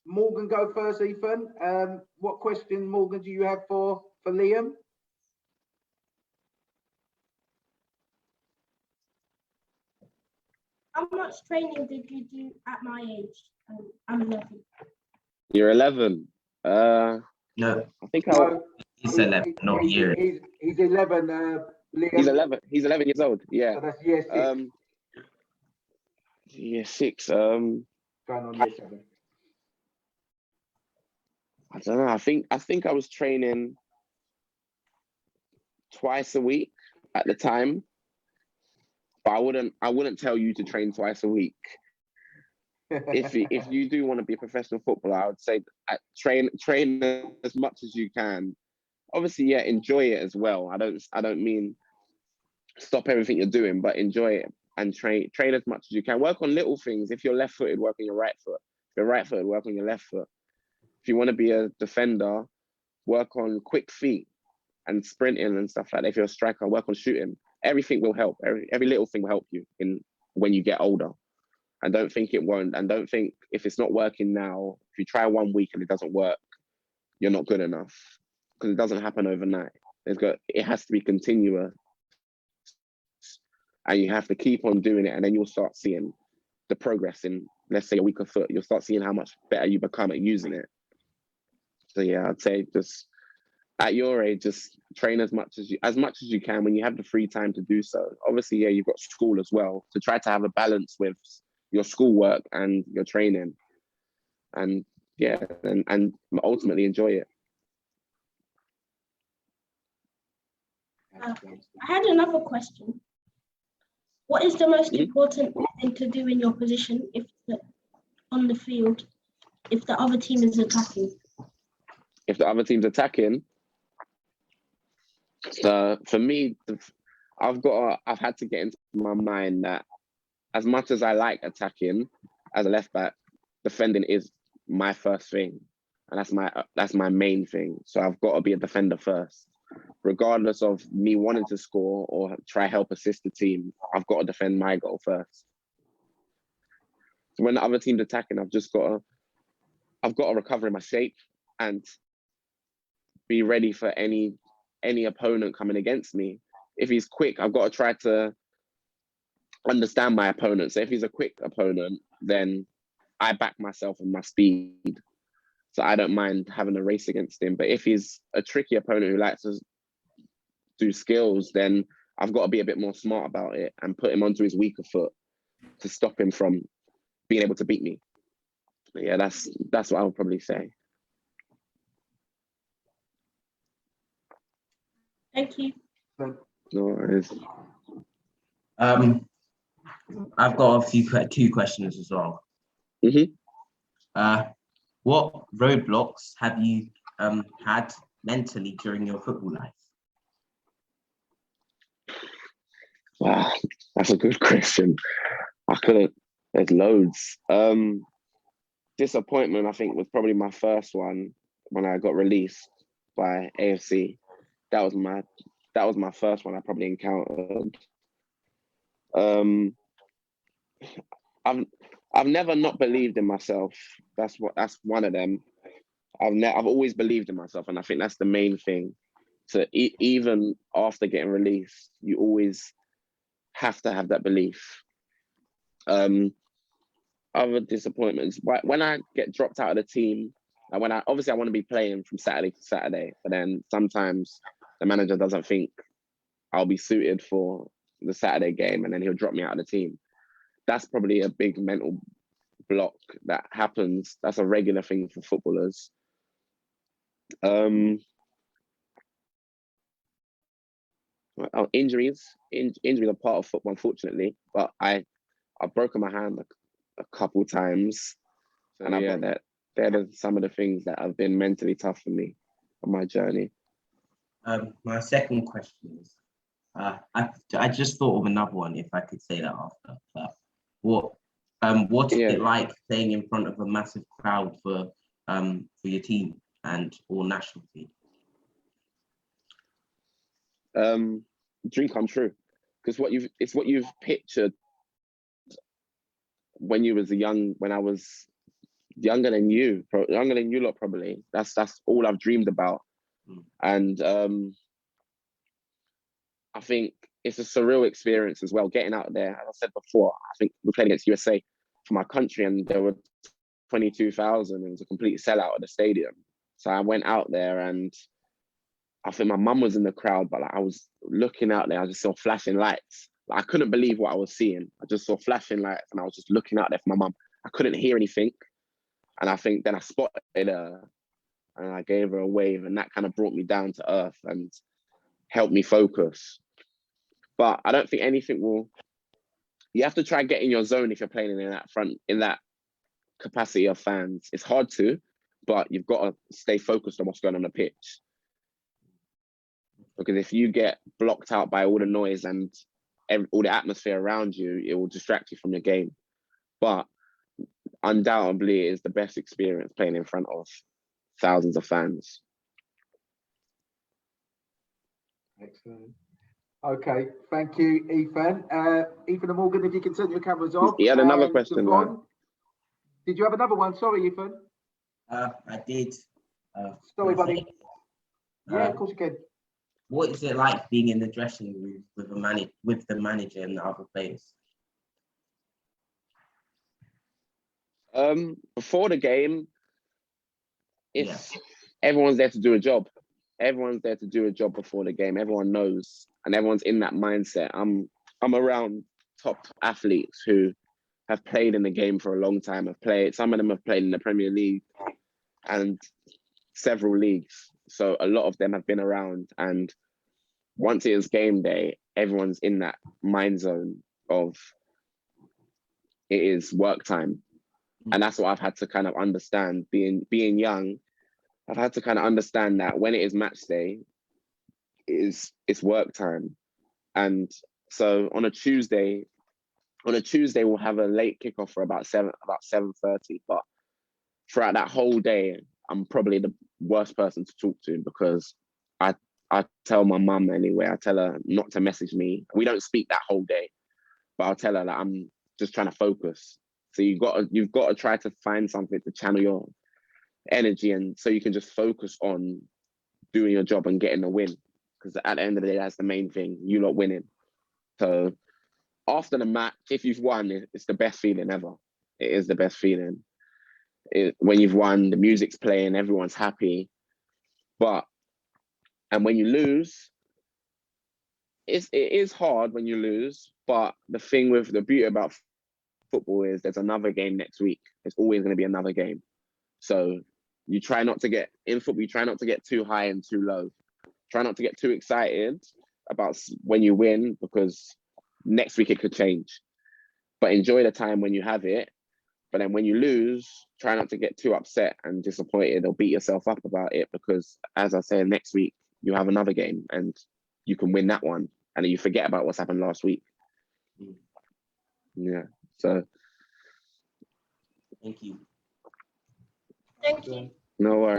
Morgan go first, Ethan. What question, Morgan, do you have for Liam? How much training did you do at my age? I'm 11. You're 11. No, I think he's 11, not year. He's 11. Liam. he's 11. He's 11 years old. Yeah. So that's year 6. Year 6. Going on year 7. I don't know. I think I was training twice a week at the time, but I wouldn't tell you to train twice a week. If you do want to be a professional footballer, I would say train as much as you can. Obviously, yeah, enjoy it as well. I don't mean stop everything you're doing, but enjoy it and train as much as you can. Work on little things. If you're left-footed, work on your right foot. If you're right-footed, work on your left foot. If you want to be a defender, work on quick feet and sprinting and stuff like that. If you're a striker, work on shooting. Everything will help. Every little thing will help you when you get older. And don't think it won't. And don't think if it's not working now, if you try 1 week and it doesn't work, you're not good enough. Because it doesn't happen overnight. It has to be continuous. And you have to keep on doing it, and then you'll start seeing the progress in, let's say, a weaker foot. You'll start seeing how much better you become at using it. So yeah, I'd say just at your age, just train as much as you can when you have the free time to do so. Obviously, yeah, you've got school as well. So try to have a balance with your schoolwork and your training, and yeah, and ultimately enjoy it. I had another question. What is the most important thing to do in your position on the field if the other team is attacking? If the other team's attacking, so for me, I've had to get into my mind that as much as I like attacking as a left back, defending is my first thing, and that's my main thing. So I've got to be a defender first. Regardless of me wanting to score or try help assist the team, I've got to defend my goal first. So when the other team's attacking, I've got to recover in my shape and be ready for any opponent coming against me. If he's quick, I've got to try to understand my opponent. So if he's a quick opponent, then I back myself and my speed. So I don't mind having a race against him. But if he's a tricky opponent who likes to do skills, then I've got to be a bit more smart about it and put him onto his weaker foot to stop him from being able to beat me. But yeah, that's what I would probably say. Thank you. No worries. I've got two questions as well. What roadblocks have you had mentally during your football life? Wow, that's a good question. There's loads. Disappointment, I think, was probably my first one when I got released by AFC. That was my first one I probably encountered. I've never not believed in myself. That's one of them. I've always believed in myself, and I think that's the main thing. So even after getting released, you always have to have that belief. Other disappointments, when I get dropped out of the team, and when I want to be playing from Saturday to Saturday, but then sometimes the manager doesn't think I'll be suited for the Saturday game, and then he'll drop me out of the team. That's probably a big mental block that happens. That's a regular thing for footballers. Injuries are part of football, unfortunately. But I've broken my hand a couple times, and yeah, they're some of the things that have been mentally tough for me on my journey. My second question is, I just thought of another one. If I could say that after, but what is it like playing in front of a massive crowd for your team or national team? Dream come true, because it's what you've pictured when I was younger than you lot probably. That's all I've dreamed about. And I think it's a surreal experience as well, getting out there. As I said before, I think we played against USA for my country and there were 22,000. It was a complete sellout at the stadium. So I went out there and I think my mum was in the crowd, but like, I was looking out there, I just saw flashing lights. Like, I couldn't believe what I was seeing. I just saw flashing lights and I was just looking out there for my mum. I couldn't hear anything. And I think then I spotted her and I gave her a wave and that kind of brought me down to earth and helped me focus. But I don't think anything will, you have to try and get in your zone if you're playing in that capacity of fans. It's hard to, but you've got to stay focused on what's going on the pitch. Because if you get blocked out by all the noise and all the atmosphere around you, it will distract you from your game. But undoubtedly, it is the best experience playing in front of thousands of fans. Excellent. Okay, thank you, Ethan. Ethan and Morgan, if you can turn your cameras off. You had another question, Devon, did you have another one? Sorry, Ethan. I did. Sorry, can I buddy. say, Yeah, of course you can. What is it like being in the dressing room with the manager and the other players? Before the game, everyone's there to do a job. Everyone's there to do a job before the game. Everyone knows, and everyone's in that mindset. I'm around top athletes who have played in the game for a long time. Some of them have played in the Premier League and several leagues. So a lot of them have been around, and once it is game day, everyone's in that mind zone of it is work time. And that's what I've had to kind of understand. Being young, I've had to kind of understand that when it is match day, it's work time. And so on a Tuesday we'll have a late kickoff for about 7:30. But throughout that whole day, I'm probably the worst person to talk to because I tell my mum anyway. I tell her not to message me. We don't speak that whole day, but I'll tell her that I'm just trying to focus. So you've got to try to find something to channel your energy, and so you can just focus on doing your job and getting the win. Because at the end of the day, that's the main thing. You lot winning. So after the match, if you've won, it's the best feeling ever. It is the best feeling. When you've won, the music's playing, everyone's happy. And when you lose, it is hard when you lose. But the beauty about football is there's another game next week. There's always going to be another game. So you try not to get too high and too low. Try not to get too excited about when you win, because next week it could change. But enjoy the time when you have it. But then when you lose, try not to get too upset and disappointed or beat yourself up about it, because as I said, next week you have another game and you can win that one, and then you forget about what's happened last week. Yeah. So Thank you. Thank you. no worries.